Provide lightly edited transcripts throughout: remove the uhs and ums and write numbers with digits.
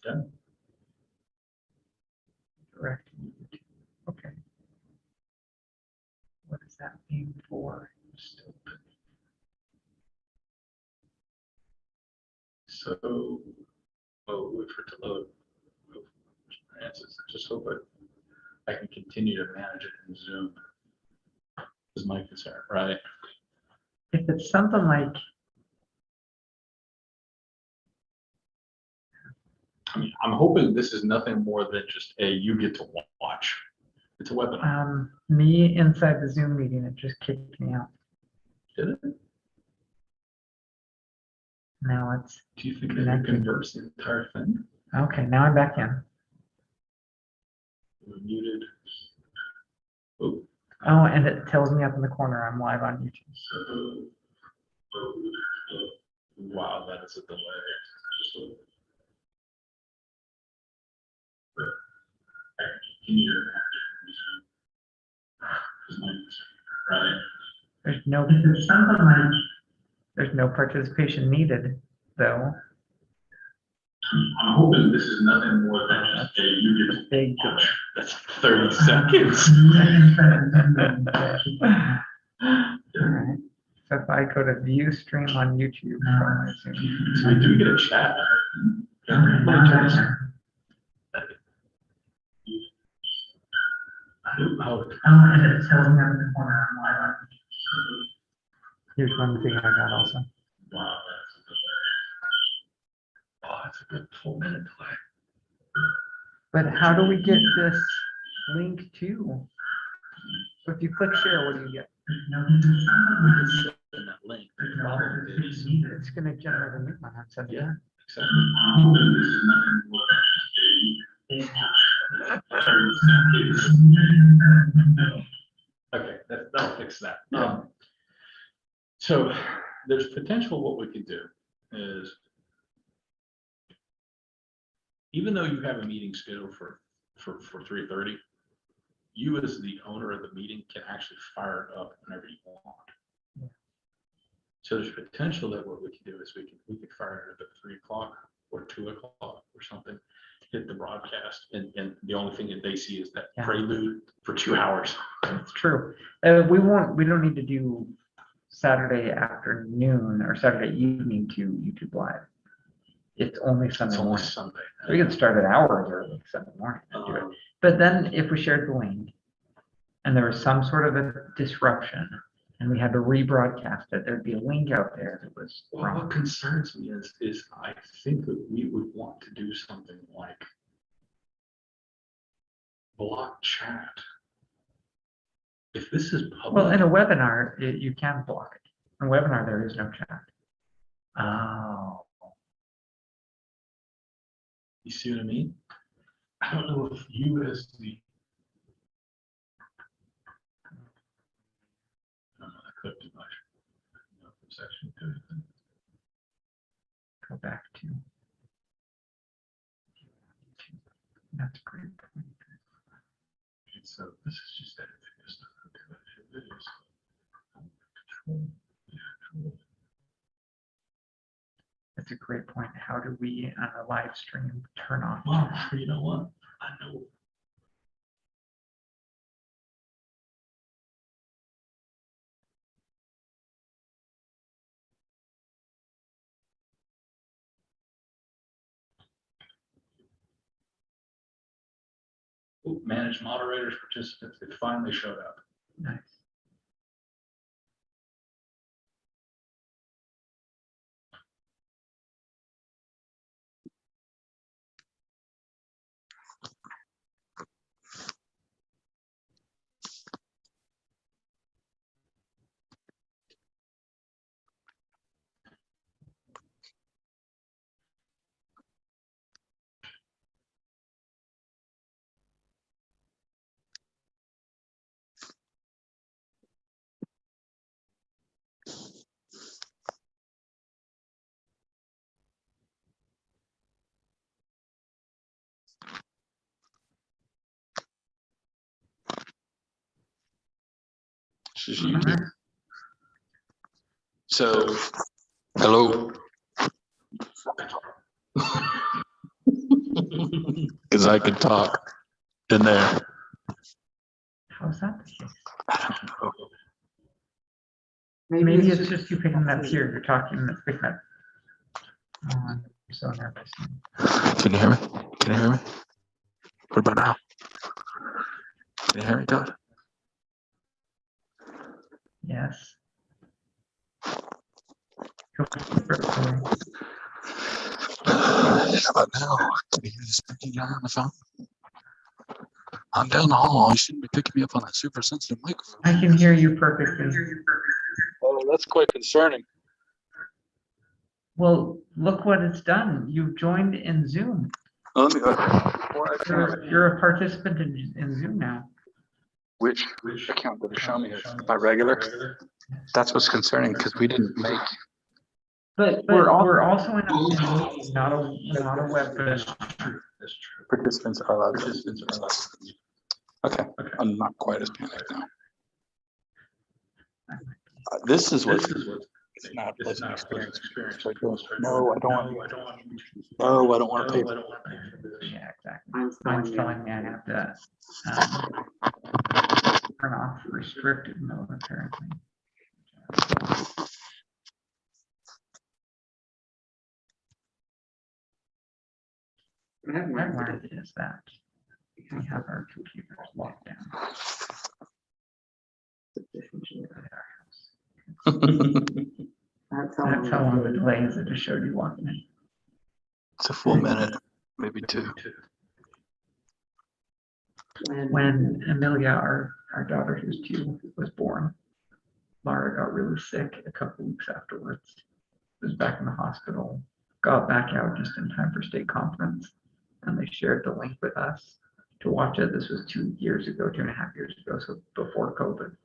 Yeah. Direct YouTube. Okay. What is that mean for? So, wait for it to load. Answers. Just hope I can continue to manage it in Zoom. Is my concern, right? If it's something like, I mean, I'm hoping this is nothing more than just a you get to watch. It's a webinar. me inside the Zoom meeting, it just kicked me out. Did it? Now it's Do you think I can converse the entire thing? okay. Now I'm back in. We're muted. Oh. Oh, and it tells me up in the corner I'm live on YouTube. Wow, that is a delay. There's no participation needed, though. I'm hoping this is nothing more than just a you get to Big watch. That's 30 seconds. All right. So if I go to view stream on YouTube from my Zoom. So we do get a chat. Here's one thing I got also. Wow, that's a good 4-minute delay. But how do we get this link to? So if you click share, what do you get? We can send that link. The problem is, It's going to generate a new one. I've said yeah, that. exactly. Okay, that'll fix that. So there's potential. What we could do is, even though you have a meeting scheduled for 3:30, you as the owner of the meeting can actually fire it up whenever you want. Yeah. So there's potential that what we can do is we could fire it up at 3 o'clock or 2 o'clock or something, hit the broadcast, and the only thing that they see is that prelude for 2 hours. It's true. We don't need to do Saturday afternoon or Saturday evening to YouTube Live. It's only Sunday morning. Sunday. So we can start at hours early Sunday morning and do it. But then if we shared the link and there was some sort of a disruption and we had to rebroadcast it, there'd be a link out there that was wrong. What concerns me is I think that we would want to do something like block chat. If this is public. Well, in a webinar, you can block it. In a webinar, there is no chat. Oh. You see what I mean? I don't know if you as the. I don't know, I clicked too much. Section 2. Go back to. That's a great point. Okay, so this is just editing this stuff. Okay, control. That's a great point. How do we on a live stream turn off? Well, you know what? I know. Ooh, manage moderators, participants. It finally showed up. Nice. So, hello. Because I could talk in there. How's that the case? I don't know. Maybe it's just you picking up here. You're talking and it's picking up. Oh, I'm so nervous. Can you hear me? Can you hear me? What about now? Can you hear me, Todd? Yes. Go for it, Corey. How about now? Can you hear this speaking guy on the phone? I'm down the hall. You shouldn't be picking me up on that super sensitive microphone. I can hear you perfectly. Oh, that's quite concerning. Well, look what it's done. You've joined in Zoom. Let me. You're a participant in Zoom now. Which account did it show me? My regular? That's what's concerning because we didn't make. But we're also in a meeting, not a web. That's true. That's true. Participants are allowed. Participants are allowed. Okay, I'm not quite as panicked now. This is what. It's not a pleasant experience. No, I don't want. No, I don't want to pay. Yeah, exactly. Mine's telling me I have to turn off restricted mode apparently. What I learned is that we have our computers locked down. That's how long the delay is. It just showed you walking in. It's a full minute, maybe two. When Amelia, our daughter who's 2, was born, Laura got really sick a couple weeks afterwards. Was back in the hospital, got back out just in time for state conference, and they shared the link with us to watch it. This was 2 years ago, 2.5 years ago, so before COVID.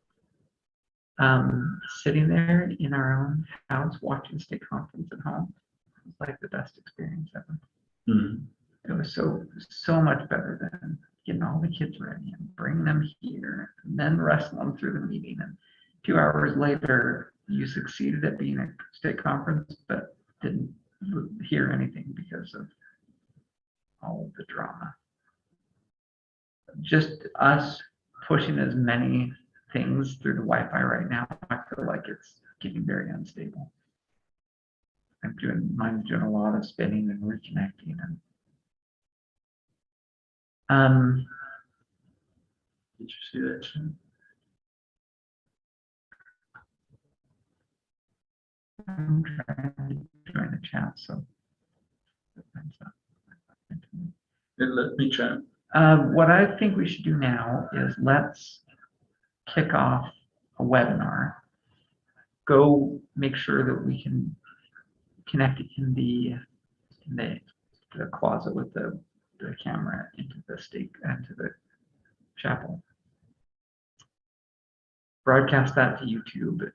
Sitting there in our own house watching state conference at home was like the best experience ever. Mm-hmm. It was so much better than getting all the kids ready and bringing them here and then wrestling them through the meeting. And 2 hours later, you succeeded at being at state conference, but didn't hear anything because of all of the drama. Just us pushing as many things through the Wi-Fi right now, I feel like it's getting very unstable. Mine's doing a lot of spinning and reconnecting and Did you see that, Jim? I'm trying to join the chat, so Let me chat. what I think we should do now is let's kick off a webinar. Go make sure that we can connect in the closet with the camera into the stake into the chapel. Broadcast that to YouTube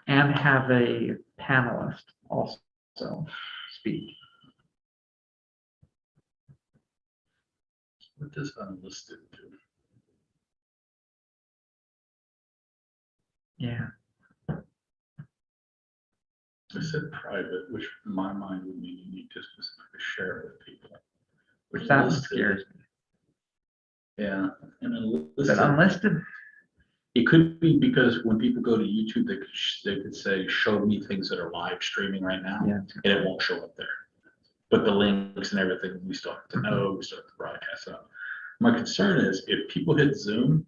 and have a panelist also speak. What does unlisted do? Yeah. I said private, which in my mind would mean you need to specifically share it with people. Which that Unlisted, scares me. yeah, and But unlisted, it could be because when people go to YouTube, they could say, show me things that are live streaming right now, yeah. and it won't show up there. But the links and everything, we still have to know, we still have to broadcast up. My concern is if people hit Zoom,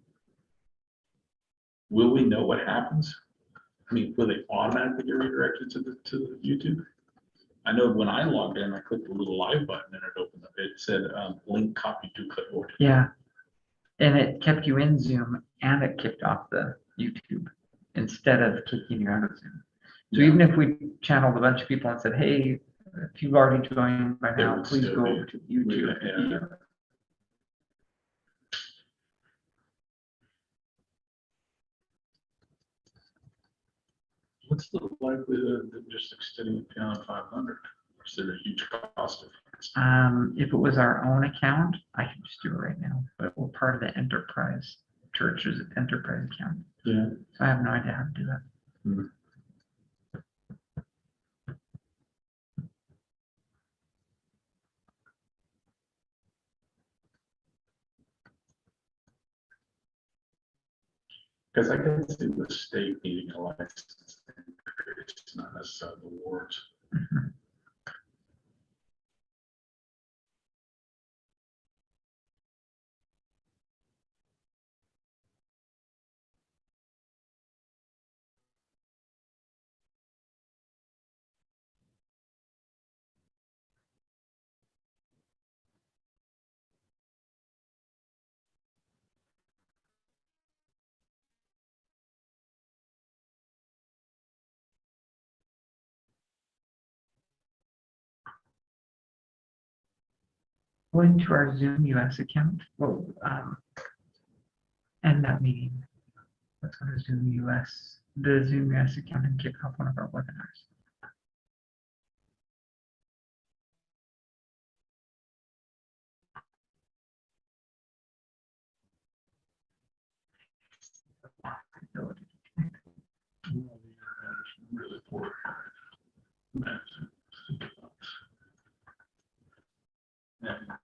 will we know what happens? I mean, will they automatically get redirected to the YouTube? I know when I logged in, I clicked the little live button and it opened up. It said link copied to clipboard. Yeah. And it kept you in Zoom and it kicked off the YouTube instead of kicking you out of Zoom. So even if we channeled a bunch of people and said, hey, if you've already joined by now, please go over to YouTube. Yeah. What's the likelihood of just extending it beyond 500? Is there a huge cost difference? If it was our own account, I could just do it right now, but we're part of the enterprise church's enterprise account. Yeah. So I have no idea how to do that. Hmm. Because I can see the state needing a license increase, not necessarily the wards. Mhm. Go into our Zoom US account. Well, end that meeting. Let's go to Zoom US, the Zoom US account and kick off one of our webinars. Really poor. Yeah.